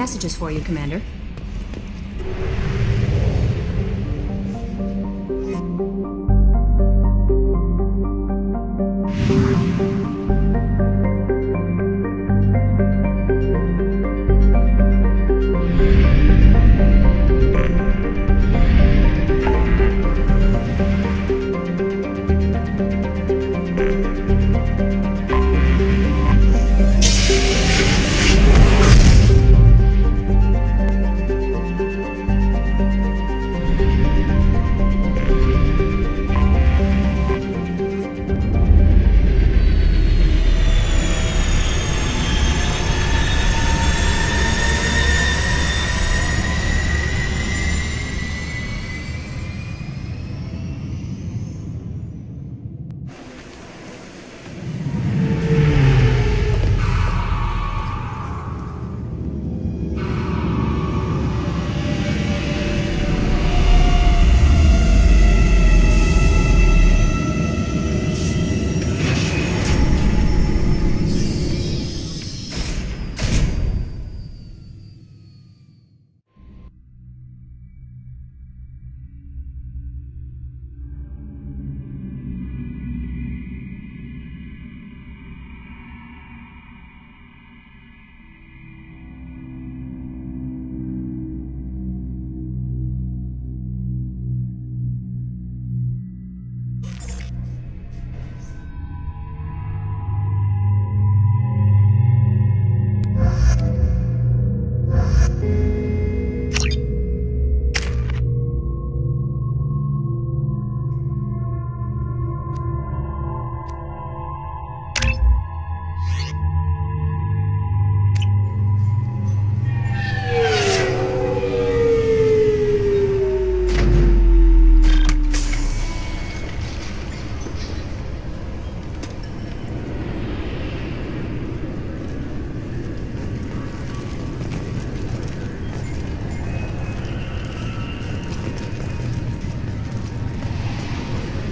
messages for you, Commander.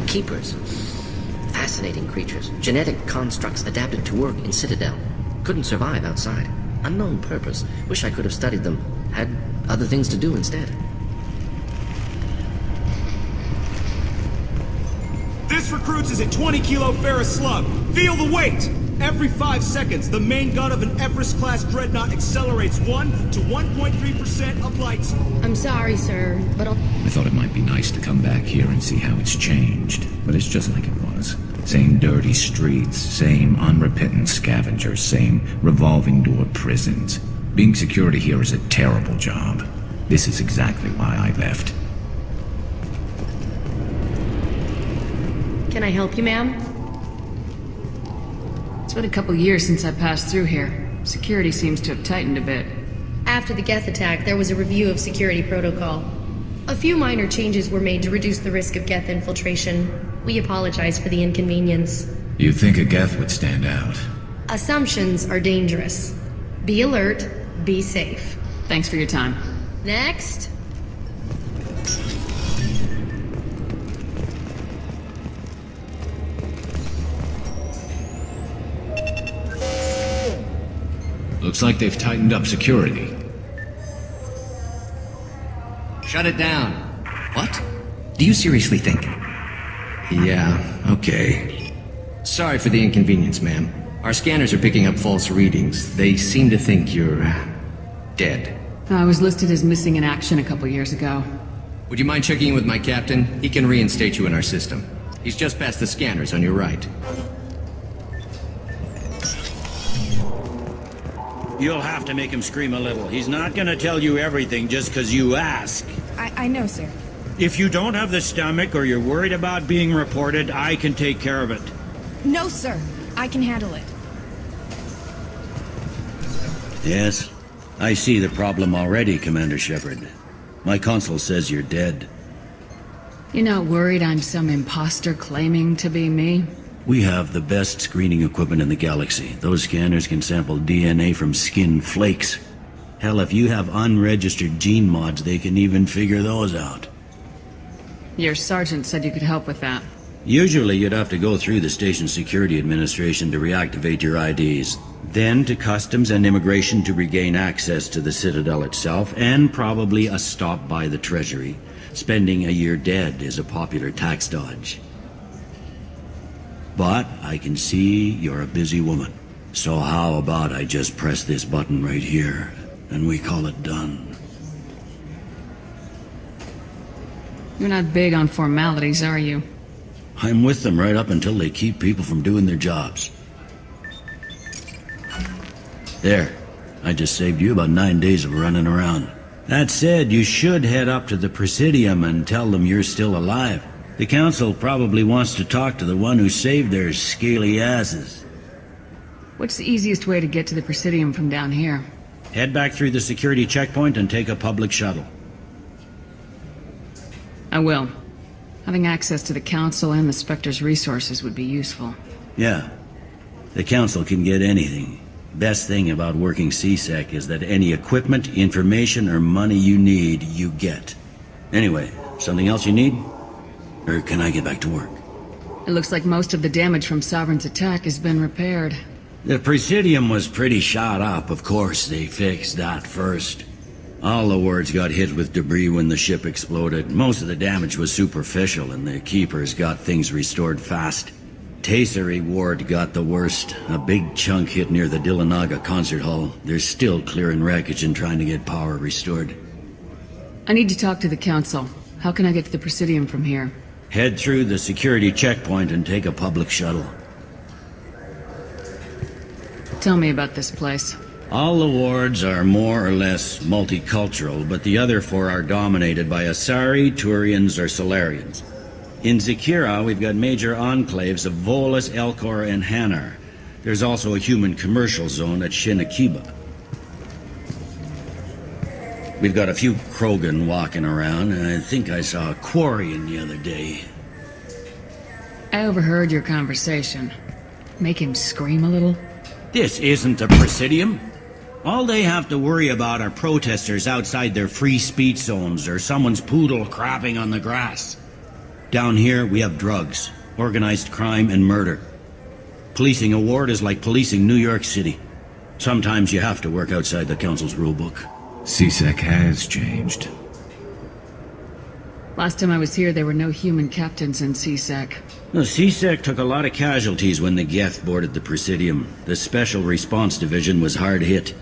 Keepers. Fascinating creatures. Genetic constructs adapted to work in Citadel. Couldn't survive outside. Unknown purpose. Wish I could have studied them. Had other things to do instead. This recruits is a 20-kilo ferrous slug. Feel the weight! Every 5 seconds, the main gun of an Everest-class dreadnought accelerates 1 to 1.3% of light speed. I'm sorry, sir, but I thought it might be nice to come back here and see how it's changed, but it's just like it was. Same dirty streets, same unrepentant scavengers, same revolving door prisons. Being security here is a terrible job. This is exactly why I left. Can I help you, ma'am? It's been a couple years since I passed through here. Security seems to have tightened a bit. After the Geth attack, there was a review of security protocol. A few minor changes were made to reduce the risk of Geth infiltration. We apologize for the inconvenience. You'd think a Geth would stand out. Assumptions are dangerous. Be alert, be safe. Thanks for your time. Next. Looks like they've tightened up security. Shut it down. What? Do you seriously think? Yeah, okay. Sorry for the inconvenience, ma'am. Our scanners are picking up false readings. They seem to think you're dead. I was listed as missing in action a couple years ago. Would you mind checking in with my captain? He can reinstate you in our system. He's just past the scanners on your right. You'll have to make him scream a little. He's not gonna tell you everything just because you ask. I know, sir. If you don't have the stomach or you're worried about being reported, I can take care of it. No, sir. I can handle it. Yes, I see the problem already, Commander Shepard. My console says you're dead. You're not worried I'm some imposter claiming to be me? We have the best screening equipment in the galaxy. Those scanners can sample DNA from skin flakes. Hell, if you have unregistered gene mods, they can even figure those out. Your sergeant said you could help with that. Usually you'd have to go through the station security administration to reactivate your IDs, then to customs and immigration to regain access to the Citadel itself, and probably a stop by the Treasury. Spending a year dead is a popular tax dodge. But I can see you're a busy woman. So how about I just press this button right here, and we call it done? You're not big on formalities, are you? I'm with them right up until they keep people from doing their jobs. There. I just saved you about 9 days of running around. That said, you should head up to the Presidium and tell them you're still alive. The Council probably wants to talk to the one who saved their scaly asses. What's the easiest way to get to the Presidium from down here? Head back through the security checkpoint and take a public shuttle. I will. Having access to the Council and the Spectre's resources would be useful. Yeah. The Council can get anything. Best thing about working CSEC is that any equipment, information, or money you need, you get. Anyway, something else you need? Or can I get back to work? It looks like most of the damage from Sovereign's attack has been repaired. The Presidium was pretty shot up, of course. They fixed that first. All the wards got hit with debris when the ship exploded. Most of the damage was superficial, and the Keepers got things restored fast. Tasery Ward got the worst. A big chunk hit near the Dillanaga concert hall. They're still clearing wreckage and trying to get power restored. I need to talk to the Council. How can I get to the Presidium from here? Head through the security checkpoint and take a public shuttle. Tell me about this place. All the wards are more or less multicultural, but the other four are dominated by Asari, Turians, or Solarians. In Zakira, we've got major enclaves of Volus, Elcor, and Hanar. There's also a human commercial zone at Shinakiba. We've got a few Krogan walking around, and I think I saw a Quarian the other day. I overheard your conversation. Make him scream a little? This isn't a Presidium. All they have to worry about are protesters outside their free speech zones or someone's poodle crapping on the grass. Down here, we have drugs, organized crime, and murder. Policing a ward is like policing New York City. Sometimes you have to work outside the Council's rulebook. CSEC has changed. Last time I was here, there were no human captains in CSEC. The CSEC took a lot of casualties when the Geth boarded the Presidium. The Special Response Division was hard hit.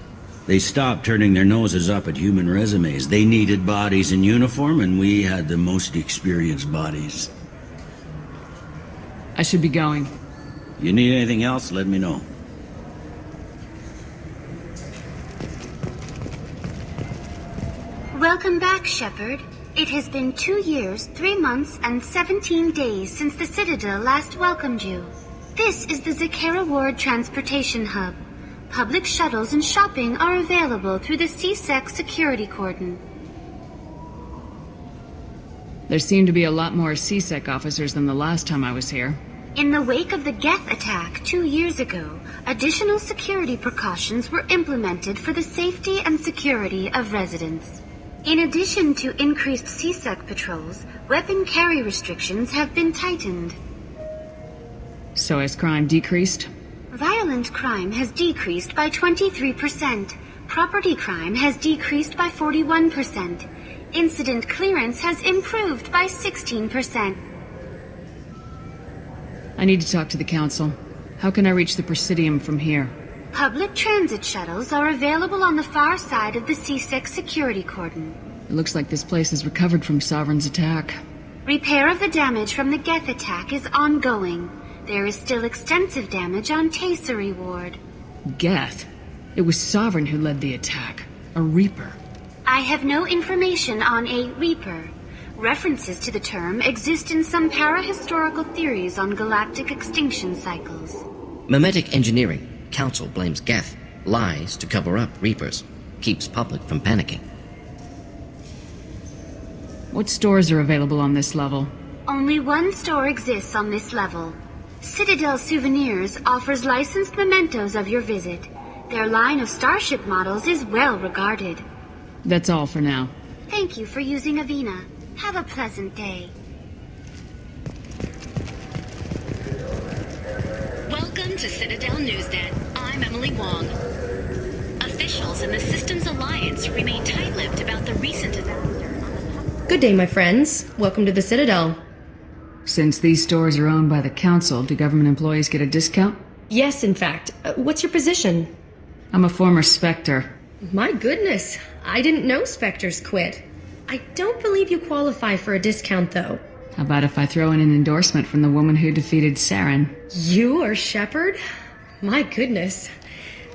They stopped turning their noses up at human resumes. They needed bodies in uniform, and we had the most experienced bodies. I should be going. You need anything else, let me know. Welcome back, Shepard. It has been 2 years, 3 months, and 17 days since the Citadel last welcomed you. This is the Zakera Ward Transportation Hub. Public shuttles and shopping are available through the CSEC security cordon. There seem to be a lot more CSEC officers than the last time I was here. In the wake of the Geth attack 2 years ago, additional security precautions were implemented for the safety and security of residents. In addition to increased CSEC patrols, weapon carry restrictions have been tightened. So has crime decreased? Violent crime has decreased by 23%. Property crime has decreased by 41%. Incident clearance has improved by 16%. I need to talk to the Council. How can I reach the Presidium from here? Public transit shuttles are available on the far side of the CSEC security cordon. It looks like this place has recovered from Sovereign's attack. Repair of the damage from the Geth attack is ongoing. There is still extensive damage on Tasery Ward. Geth? It was Sovereign who led the attack. A Reaper. I have no information on a Reaper. References to the term exist in some parahistorical theories on galactic extinction cycles. Memetic engineering. Council blames Geth. Lies to cover up Reapers. Keeps public from panicking. What stores are available on this level? Only one store exists on this level. Citadel Souvenirs offers licensed mementos of your visit. Their line of starship models is well regarded. That's all for now. Thank you for using Avina. Have a pleasant day. Welcome to Citadel Newsnet. I'm Emily Wong. Officials in the Systems Alliance remain tight-lipped about the recent disaster. Good day, my friends. Welcome to the Citadel. Since these stores are owned by the Council, do government employees get a discount? Yes, in fact. What's your position? I'm a former Spectre. My goodness. I didn't know Spectres quit. I don't believe you qualify for a discount, though. How about if I throw in an endorsement from the woman who defeated Saren? You are Shepard? My goodness.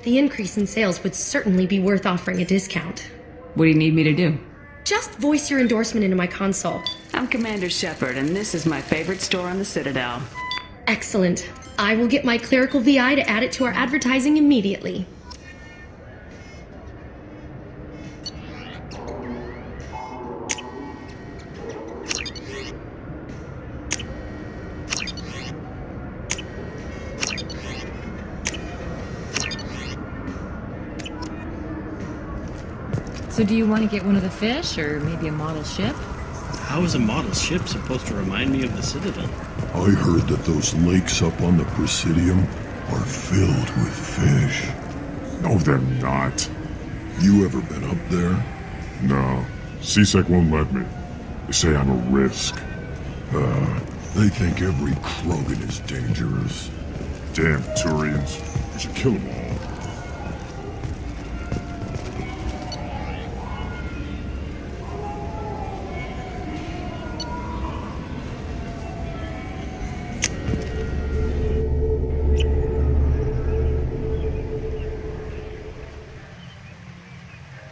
The increase in sales would certainly be worth offering a discount. What do you need me to do? Just voice your endorsement into my console. I'm Commander Shepard, and this is my favorite store on the Citadel. Excellent. I will get my clerical VI to add it to our advertising immediately. So do you want to get one of the fish, or maybe a model ship? How is a model ship supposed to remind me of the Citadel? I heard that those lakes up on the Presidium are filled with fish. No, they're not. You ever been up there? No. CSEC won't let me. They say I'm a risk. They think every Krogan is dangerous. Damn Turians. We should kill them all.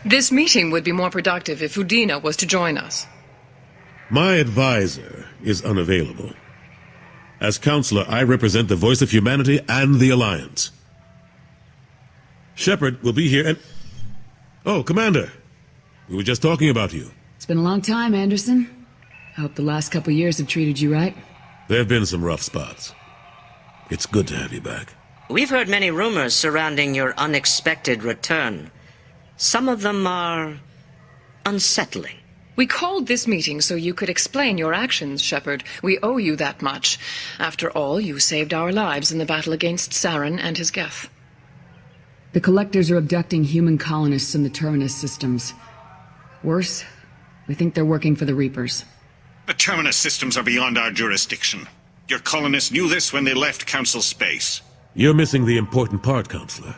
This meeting would be more productive if Udina was to join us. My advisor is unavailable. As counselor, I represent the voice of humanity and the Alliance. Shepard will be here and... Oh, Commander. We were just talking about you. It's been a long time, Anderson. I hope the last couple years have treated you right. There have been some rough spots. It's good to have you back. We've heard many rumors surrounding your unexpected return. Some of them are unsettling. We called this meeting so you could explain your actions, Shepard. We owe you that much. After all, you saved our lives in the battle against Saren and his Geth. The Collectors are abducting human colonists in the Terminus systems. Worse, we think they're working for the Reapers. The Terminus systems are beyond our jurisdiction. Your colonists knew this when they left Council space. You're missing the important part, Counselor.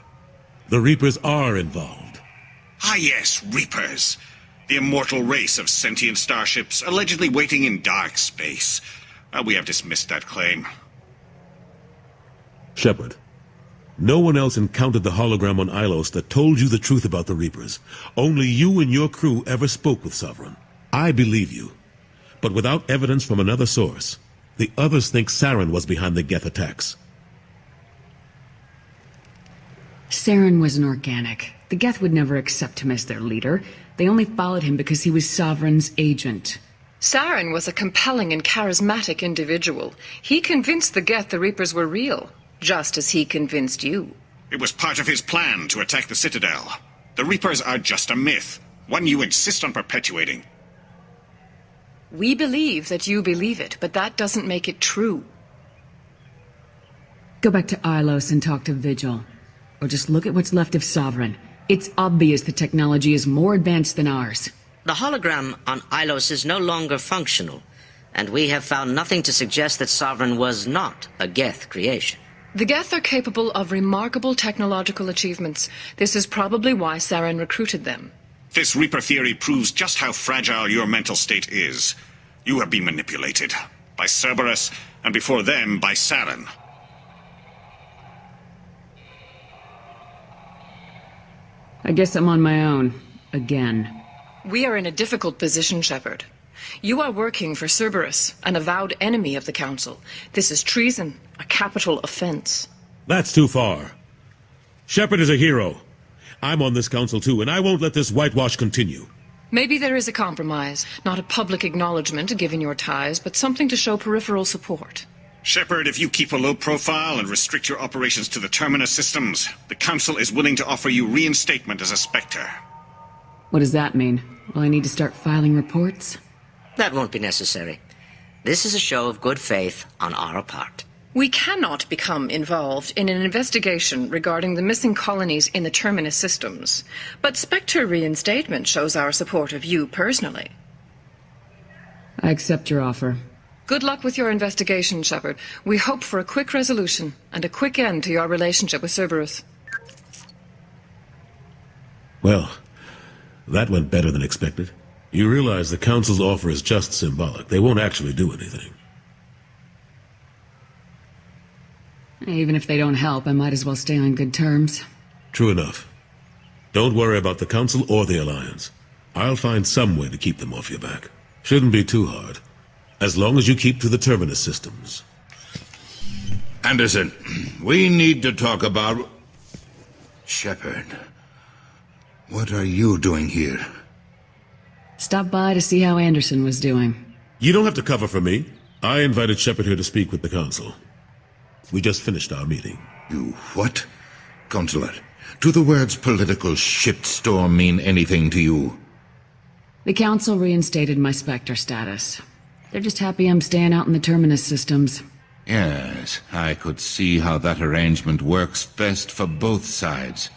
The Reapers are involved. Ah yes, Reapers. The immortal race of sentient starships allegedly waiting in dark space. We have dismissed that claim. Shepard, no one else encountered the hologram on Ilos that told you the truth about the Reapers. Only you and your crew ever spoke with Sovereign. I believe you. But without evidence from another source, the others think Saren was behind the Geth attacks. Saren was an organic. The Geth would never accept him as their leader. They only followed him because he was Sovereign's agent. Saren was a compelling and charismatic individual. He convinced the Geth the Reapers were real, just as he convinced you. It was part of his plan to attack the Citadel. The Reapers are just a myth, one you insist on perpetuating. We believe that you believe it, but that doesn't make it true. Go back to Ilos and talk to Vigil. Or just look at what's left of Sovereign. It's obvious the technology is more advanced than ours. The hologram on Ilos is no longer functional, and we have found nothing to suggest that Sovereign was not a Geth creation. The Geth are capable of remarkable technological achievements. This is probably why Saren recruited them. This Reaper theory proves just how fragile your mental state is. You have been manipulated. By Cerberus, and before them, by Saren. I guess I'm on my own. Again. We are in a difficult position, Shepard. You are working for Cerberus, an avowed enemy of the Council. This is treason, a capital offense. That's too far. Shepard is a hero. I'm on this council too, and I won't let this whitewash continue. Maybe there is a compromise. Not a public acknowledgement given your ties, but something to show peripheral support. Shepard, if you keep a low profile and restrict your operations to the Terminus systems, the Council is willing to offer you reinstatement as a Spectre. What does that mean? Will I need to start filing reports? That won't be necessary. This is a show of good faith on our part. We cannot become involved in an investigation regarding the missing colonies in the Terminus systems, but Spectre reinstatement shows our support of you personally. I accept your offer. Good luck with your investigation, Shepard. We hope for a quick resolution and a quick end to your relationship with Cerberus. Well, that went better than expected. You realize the Council's offer is just symbolic. They won't actually do anything. Even if they don't help, I might as well stay on good terms. True enough. Don't worry about the Council or the Alliance. I'll find some way to keep them off your back. Shouldn't be too hard. As long as you keep to the Terminus systems. Anderson, we need to talk about... Shepard, what are you doing here? Stop by to see how Anderson was doing. You don't have to cover for me. I invited Shepard here to speak with the Council. We just finished our meeting. You what? Counselor, do the words political shitstorm mean anything to you? The Council reinstated my Spectre status. They're just happy I'm staying out in the Terminus systems. Yes, I could see how that arrangement works best for both sides.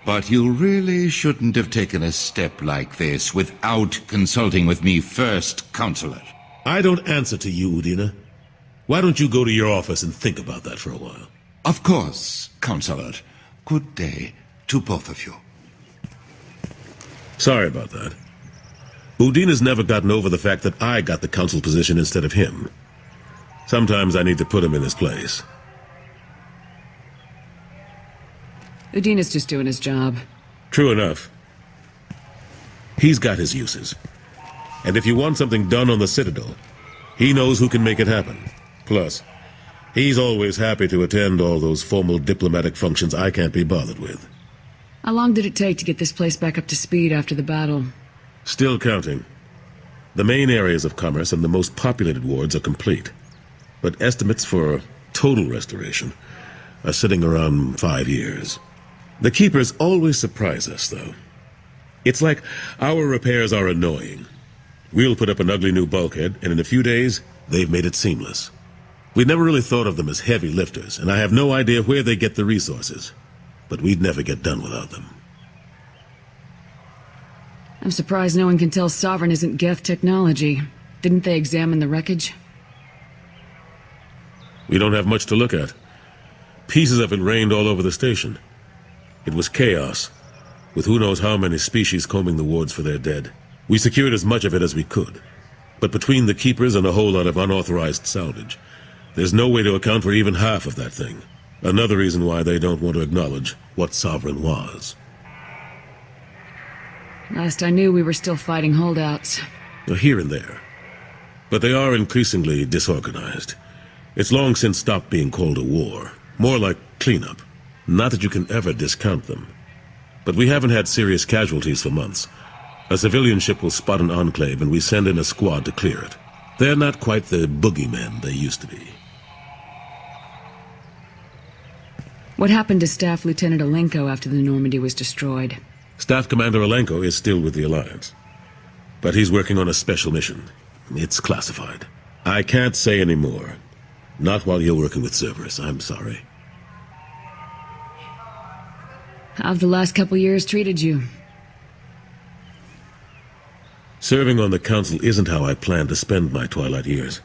But you really shouldn't have taken a step like this without consulting with me first, Counselor. I don't answer to you, Udina. Why don't you go to your office and think about that for a while? Of course, Counselor. Good day to both of you. Sorry about that. Udina's never gotten over the fact that I got the Council position instead of him. Sometimes I need to put him in his place. Udina's just doing his job. True enough. He's got his uses. And if you want something done on the Citadel, he knows who can make it happen. Plus, he's always happy to attend all those formal diplomatic functions I can't be bothered with. How long did it take to get this place back up to speed after the battle? Still counting. The main areas of commerce and the most populated wards are complete. But estimates for total restoration are sitting around 5 years. The Keepers always surprise us, though. It's like our repairs are annoying. We'll put up an ugly new bulkhead, and in a few days, they've made it seamless. We'd never really thought of them as heavy lifters, and I have no idea where they get the resources. But we'd never get done without them. I'm surprised no one can tell Sovereign isn't Geth technology. Didn't they examine the wreckage? We don't have much to look at. Pieces of it rained all over the station. It was chaos, with who knows how many species combing the wards for their dead. We secured as much of it as we could. But between the Keepers and a whole lot of unauthorized salvage, there's no way to account for even half of that thing. Another reason why they don't want to acknowledge what Sovereign was. Last I knew, we were still fighting holdouts. Here and there. But they are increasingly disorganized. It's long since stopped being called a war. More like cleanup. Not that you can ever discount them. But we haven't had serious casualties for months. A civilian ship will spot an enclave and we send in a squad to clear it. They're not quite the boogeymen they used to be. What happened to Staff Lieutenant Alenko after the Normandy was destroyed? Staff Commander Alenko is still with the Alliance. But he's working on a special mission. It's classified. I can't say any more. Not while you're working with Cerberus, I'm sorry. How have the last couple years treated you? Serving on the Council isn't how I plan to spend my twilight years.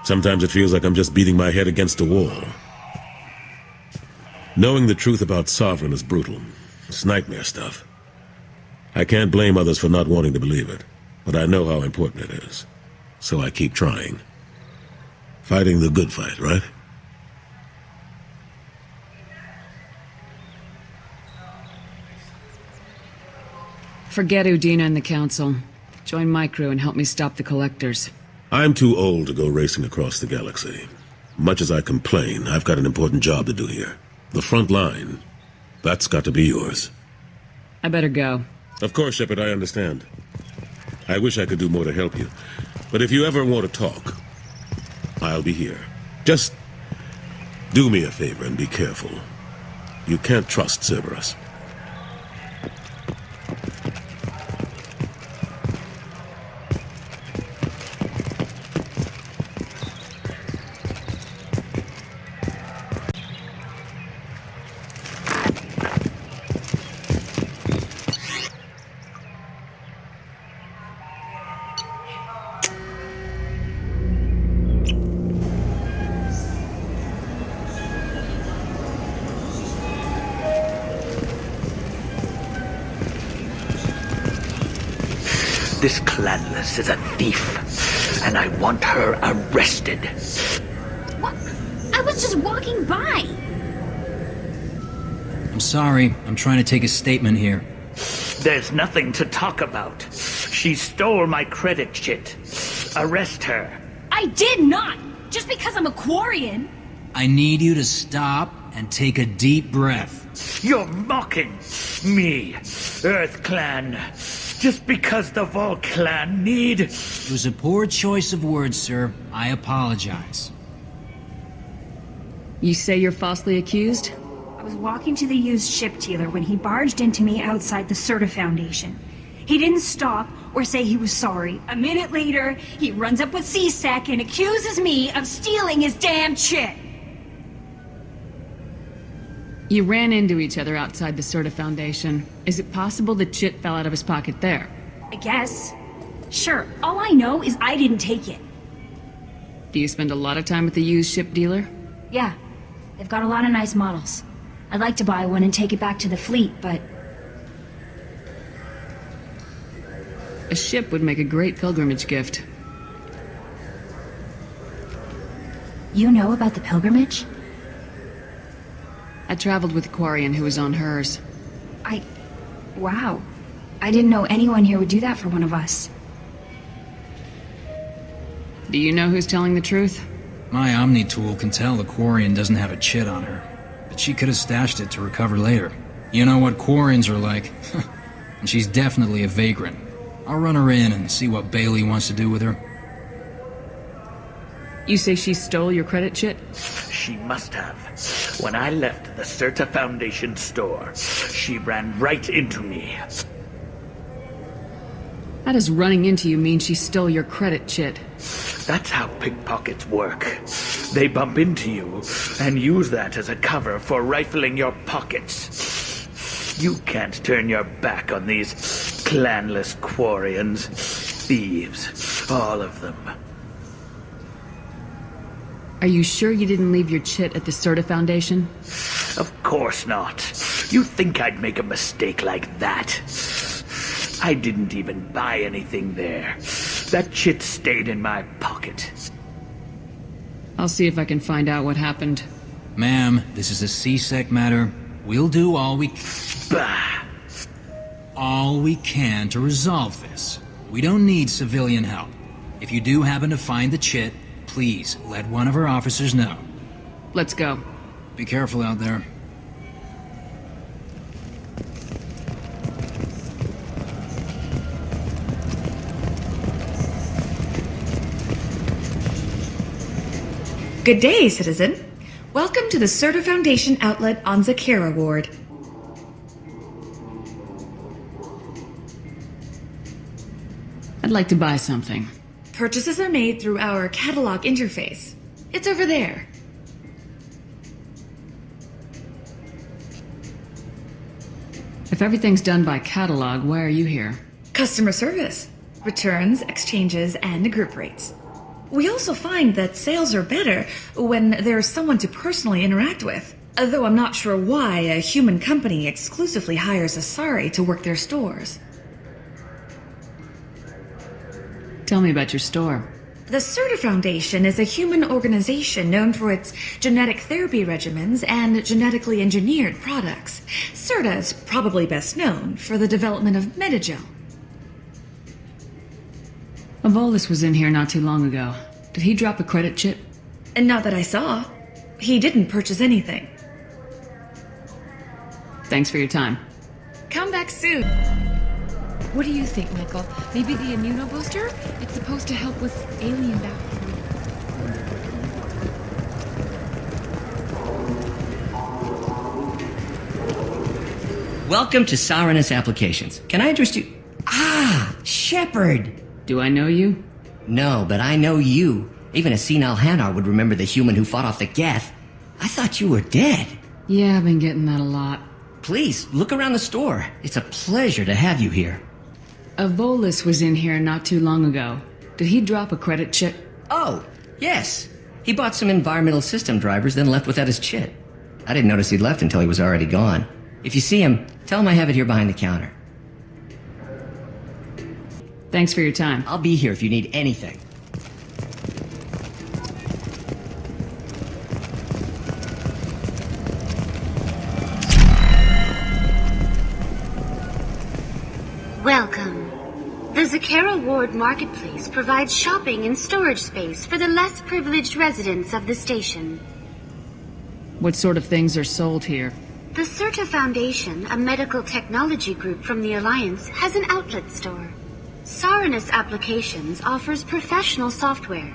Sometimes it feels like I'm just beating my head against a wall. Knowing the truth about Sovereign is brutal. It's nightmare stuff. I can't blame others for not wanting to believe it, but I know how important it is. So I keep trying. Fighting the good fight, right? Forget Udina and the Council. Join my crew and help me stop the Collectors. I'm too old to go racing across the galaxy. Much as I complain, I've got an important job to do here. The front line. That's got to be yours. I better go. Of course, Shepard, I understand. I wish I could do more to help you. But if you ever want to talk, I'll be here. Just do me a favor and be careful. You can't trust Cerberus. This Clanless is a thief, and I want her arrested. What? I was just walking by. I'm sorry. I'm trying to take a statement here. There's nothing to talk about. She stole my credit chit. Arrest her. I did not! Just because I'm a Quarian! I need you to stop and take a deep breath. You're mocking me, Earth Clan. Just because the Vol Clan need... It was a poor choice of words, sir. I apologize. You say you're falsely accused? I was walking to the used ship dealer when he barged into me outside the Serta Foundation. He didn't stop or say he was sorry. A minute later, he runs up with C-Sec and accuses me of stealing his damn chit. You ran into each other outside the Serta Foundation. Is it possible the chit fell out of his pocket there? I guess. Sure, all I know is I didn't take it. Do you spend a lot of time with the used ship dealer? Yeah, they've got a lot of nice models. I'd like to buy one and take it back to the fleet, but... A ship would make a great pilgrimage gift. You know about the pilgrimage? I traveled with a Quarian who was on hers. Wow. I didn't know anyone here would do that for one of us. Do you know who's telling the truth? My Omni tool can tell the Quarian doesn't have a chit on her, but she could have stashed it to recover later. You know what Quarians are like. And she's definitely a vagrant. I'll run her in and see what Bailey wants to do with her. You say she stole your credit chit? She must have. When I left the Serta Foundation store, she ran right into me. How does running into you mean she stole your credit chit? That's how pickpockets work. They bump into you and use that as a cover for rifling your pockets. You can't turn your back on these clanless Quarians. Thieves, all of them. Are you sure you didn't leave your chit at the Serta Foundation? Of course not. You think I'd make a mistake like that? I didn't even buy anything there. That chit stayed in my pocket. I'll see if I can find out what happened. Ma'am, this is a C-Sec matter. We'll do all we can to resolve this. We don't need civilian help. If you do happen to find the chit, please let one of our officers know. Let's go. Be careful out there. Good day, citizen. Welcome to the Serta Foundation outlet on Zakera Ward. I'd like to buy something. Purchases are made through our catalog interface. It's over there. If everything's done by catalog, why are you here? Customer service. Returns, exchanges, and group rates. We also find that sales are better when there's someone to personally interact with. Though I'm not sure why a human company exclusively hires Asari to work their stores. Tell me about your store. The Serta Foundation is a human organization known for its genetic therapy regimens and genetically engineered products. Serta is probably best known for the development of Metagel. Avolis was in here not too long ago. Did he drop a credit chit? And not that I saw. He didn't purchase anything. Thanks for your time. Come back soon. What do you think, Michael? Maybe the immunobooster? It's supposed to help with alien bacteria. Welcome to Saranus Applications. Can I interest you? Ah, Shepard! Do I know you? No, but I know you. Even a senile Hanar would remember the human who fought off the Geth. I thought you were dead. Yeah, I've been getting that a lot. Please, look around the store. It's a pleasure to have you here. Avolis was in here not too long ago. Did he drop a credit chit? Oh, yes. He bought some environmental system drivers, then left without his chit. I didn't notice he'd left until he was already gone. If you see him, tell him I have it here behind the counter. Thanks for your time. I'll be here if you need anything. Welcome. The Zakera Ward Marketplace provides shopping and storage space for the less privileged residents of the station. What sort of things are sold here? The Certa Foundation, a medical technology group from the Alliance, has an outlet store. Saranus Applications offers professional software.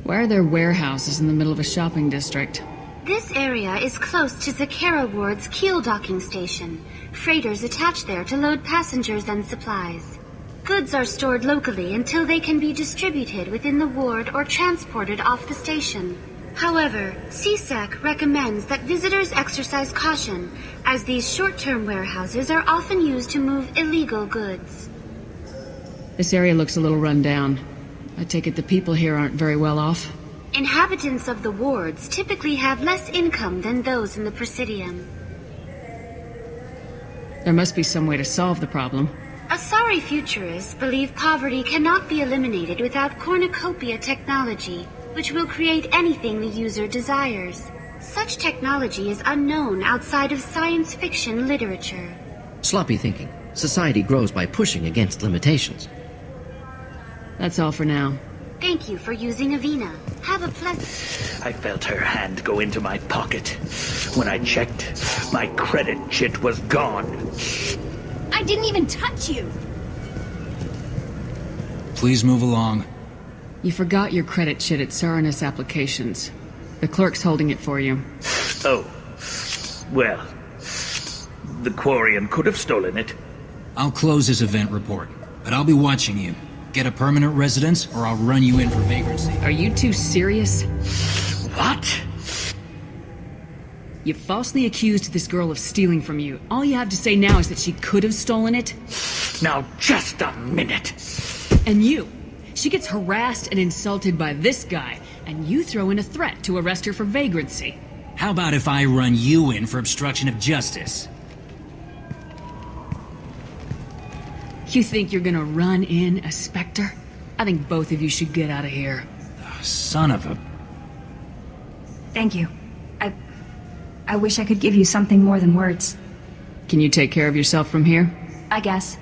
Why are there warehouses in the middle of a shopping district? This area is close to Zakera Ward's Keel docking station. Freighters attach there to load passengers and supplies. Goods are stored locally until they can be distributed within the ward or transported off the station. However, CSEC recommends that visitors exercise caution, as these short-term warehouses are often used to move illegal goods. This area looks a little run down. I take it the people here aren't very well off? Inhabitants of the wards typically have less income than those in the Presidium. There must be some way to solve the problem. Asari futurists believe poverty cannot be eliminated without cornucopia technology, which will create anything the user desires. Such technology is unknown outside of science fiction literature. Sloppy thinking. Society grows by pushing against limitations. That's all for now. Thank you for using Avina. Have a pleasant... I felt her hand go into my pocket. When I checked, my credit chit was gone. I didn't even touch you! Please move along. You forgot your credit chit at Saranus Applications. The clerk's holding it for you. Oh. Well, the Quarian could have stolen it. I'll close this event report, but I'll be watching you. Get a permanent residence, or I'll run you in for vagrancy. Are you two serious? What? You falsely accused this girl of stealing from you. All you have to say now is that she could have stolen it? Now, just a minute. And you. She gets harassed and insulted by this guy, and you throw in a threat to arrest her for vagrancy. How about if I run you in for obstruction of justice? You think you're gonna run in a Spectre? I think both of you should get out of here. Son of a... Thank you. I wish I could give you something more than words. Can you take care of yourself from here? I guess.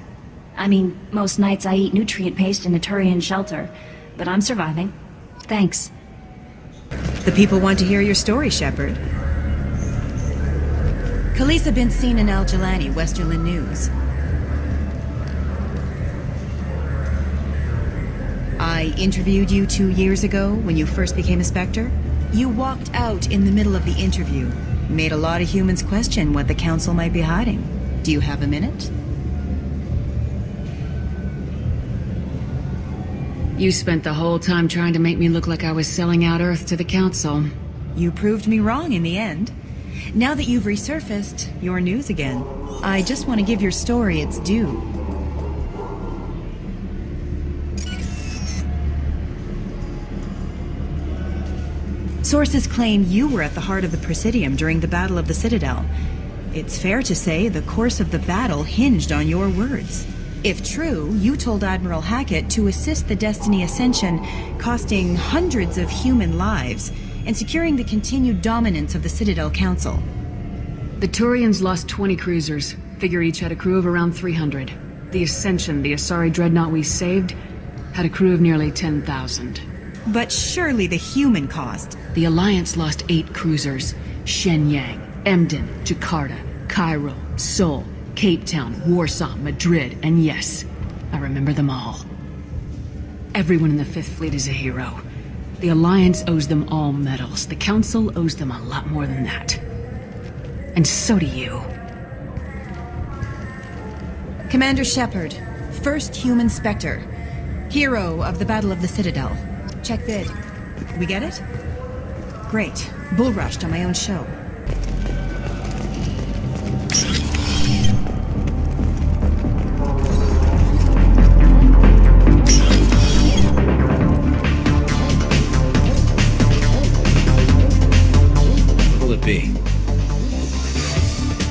I mean, most nights I eat nutrient paste in a Turian shelter, but I'm surviving. Thanks. The people want to hear your story, Shepard. Khaleesa bint Sina al-Jalani, Westerland News. I interviewed you 2 years ago when you first became a Spectre. You walked out in the middle of the interview. Made a lot of humans question what the Council might be hiding. Do you have a minute? You spent the whole time trying to make me look like I was selling out Earth to the Council. You proved me wrong in the end. Now that you've resurfaced, you're news again. I just want to give your story its due. Sources claim you were at the heart of the Presidium during the Battle of the Citadel. It's fair to say the course of the battle hinged on your words. If true, you told Admiral Hackett to assist the Destiny Ascension, costing hundreds of human lives, and securing the continued dominance of the Citadel Council. The Turians lost 20 cruisers. Figure each had a crew of around 300. The Ascension, the Asari dreadnought we saved, had a crew of nearly 10,000. But surely the human cost. The Alliance lost 8 cruisers. Shenyang, Emden, Jakarta, Cairo, Seoul, Cape Town, Warsaw, Madrid, and yes, I remember them all. Everyone in the Fifth Fleet is a hero. The Alliance owes them all medals. The Council owes them a lot more than that. And so do you. Commander Shepard, first human Spectre, hero of the Battle of the Citadel. Check vid. We get it? Great. Bull rushed on my own show. What'll it be?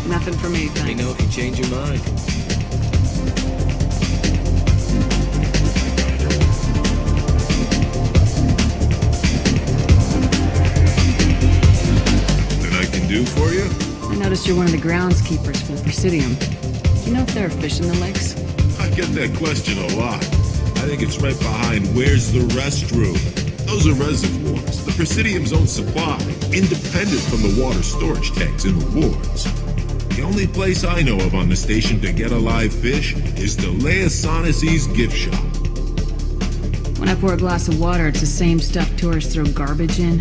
Nothing for me, thanks. Let me know if you change your mind. Noticed you're one of the groundskeepers for the Presidium. Do you know if there are fish in the lakes? I get that question a lot. I think it's right behind where's the restroom. Those are reservoirs, the Presidium's own supply, independent from the water storage tanks in the wards. The only place I know of on the station to get a live fish is Delea Sonesi's gift shop. When I pour a glass of water, it's the same stuff tourists throw garbage in?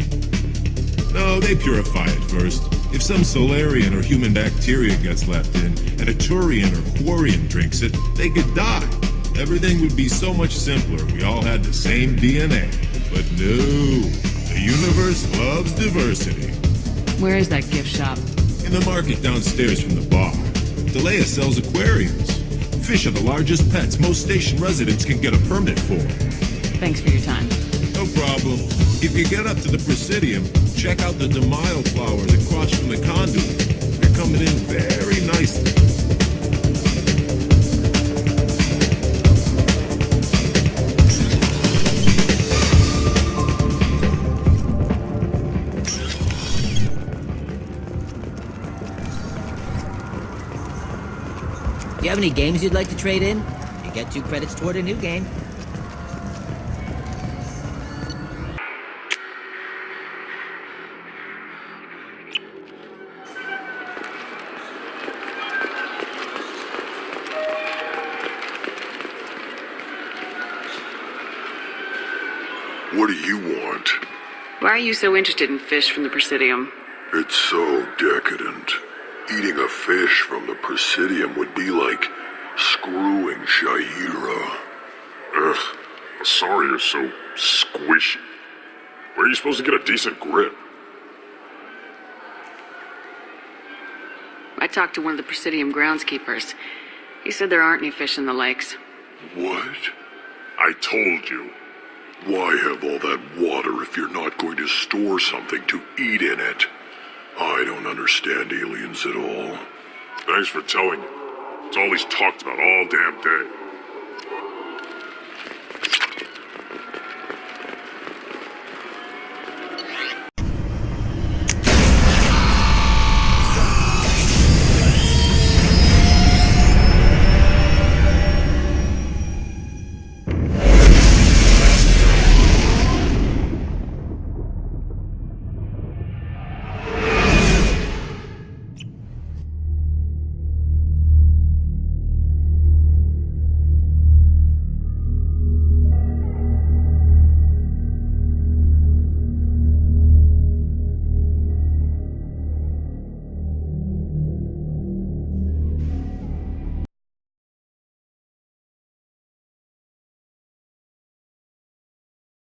No, they purify it first. If some Solarian or human bacteria gets left in, and a Turian or Quarian drinks it, they could die. Everything would be so much simpler if we all had the same DNA. But no, the universe loves diversity. Where is that gift shop? In the market downstairs from the bar. Delea sells aquariums. Fish are the largest pets most station residents can get a permit for. Thanks for your time. No problem. If you get up to the Presidium, check out the Demile flowers across from the conduit. They're coming in very nicely. Do you have any games you'd like to trade in? You get 2 credits toward a new game. What do you want? Why are you so interested in fish from the Presidium? It's so decadent. Eating a fish from the Presidium would be like screwing Shaira. Ugh, sorry you're so squishy. Where are you supposed to get a decent grip? I talked to one of the Presidium groundskeepers. He said there aren't any fish in the lakes. What? I told you. Why have all that water if you're not going to store something to eat in it? I don't understand aliens at all. Thanks for telling me. It's all he's talked about all damn day.